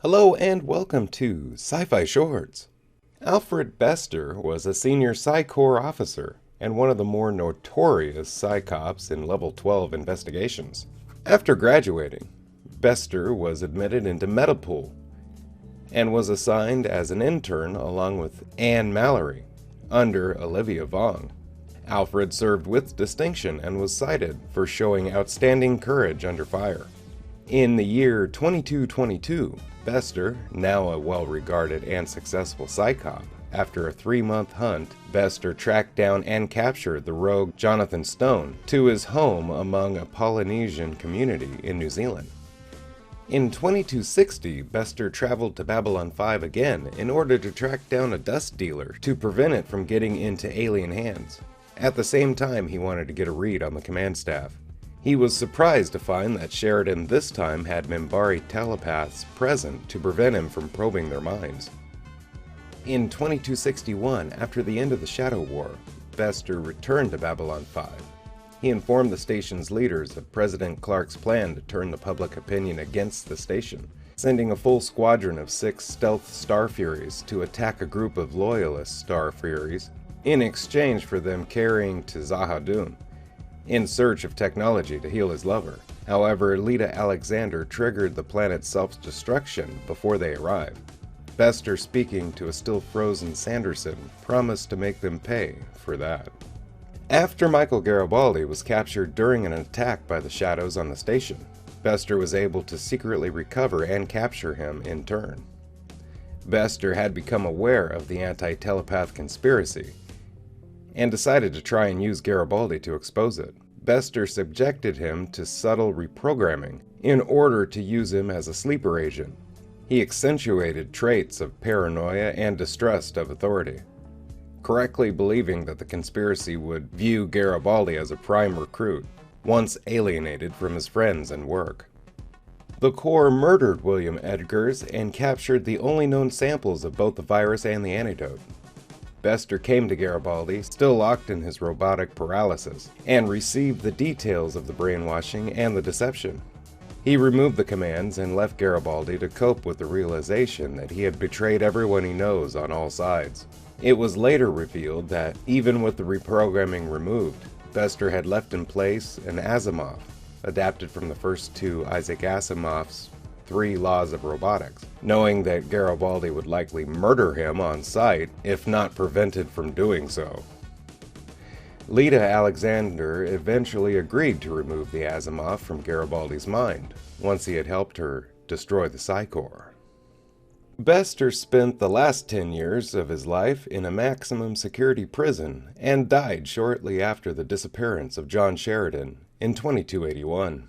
Hello and welcome to Sci-Fi Shorts. Alfred Bester was a senior Psi Corps officer and one of the more notorious Psi Cops in Level 12 investigations. After graduating, Bester was admitted into Metapool and was assigned as an intern along with Anne Mallory under Olivia Vaughn. Alfred served with distinction and was cited for showing outstanding courage under fire. In the year 2222, Bester, now a well-regarded and successful Psi Cop, after a 3-month hunt, Bester tracked down and captured the rogue Jonathan Stone to his home among a Polynesian community in New Zealand. In 2260, Bester traveled to Babylon 5 again in order to track down a dust dealer to prevent it from getting into alien hands. At the same time, he wanted to get a read on the command staff. He was surprised to find that Sheridan this time had Minbari telepaths present to prevent him from probing their minds. In 2261, after the end of the Shadow War, Bester returned to Babylon 5. He informed the station's leaders of President Clark's plan to turn the public opinion against the station, sending a full squadron of 6 stealth Star Furies to attack a group of loyalist Star Furies in exchange for them carrying to Zahadun in search of technology to heal his lover. However, Lita Alexander triggered the planet's self-destruction before they arrived. Bester, speaking to a still frozen Sanderson, promised to make them pay for that. After Michael Garibaldi was captured during an attack by the Shadows on the station, Bester was able to secretly recover and capture him in turn. Bester had become aware of the anti-telepath conspiracy and decided to try and use Garibaldi to expose it. Bester subjected him to subtle reprogramming in order to use him as a sleeper agent. He accentuated traits of paranoia and distrust of authority, correctly believing that the conspiracy would view Garibaldi as a prime recruit, once alienated from his friends and work. The Corps murdered William Edgars and captured the only known samples of both the virus and the antidote. Bester came to Garibaldi, still locked in his robotic paralysis, and received the details of the brainwashing and the deception. He removed the commands and left Garibaldi to cope with the realization that he had betrayed everyone he knows on all sides. It was later revealed that, even with the reprogramming removed, Bester had left in place an Asimov, adapted from the first 2 Isaac Asimov's 3 Laws of Robotics, knowing that Garibaldi would likely murder him on sight if not prevented from doing so. Lita Alexander eventually agreed to remove the Asimov from Garibaldi's mind, once he had helped her destroy the Psi Corps. Bester spent the last 10 years of his life in a maximum security prison and died shortly after the disappearance of John Sheridan in 2281.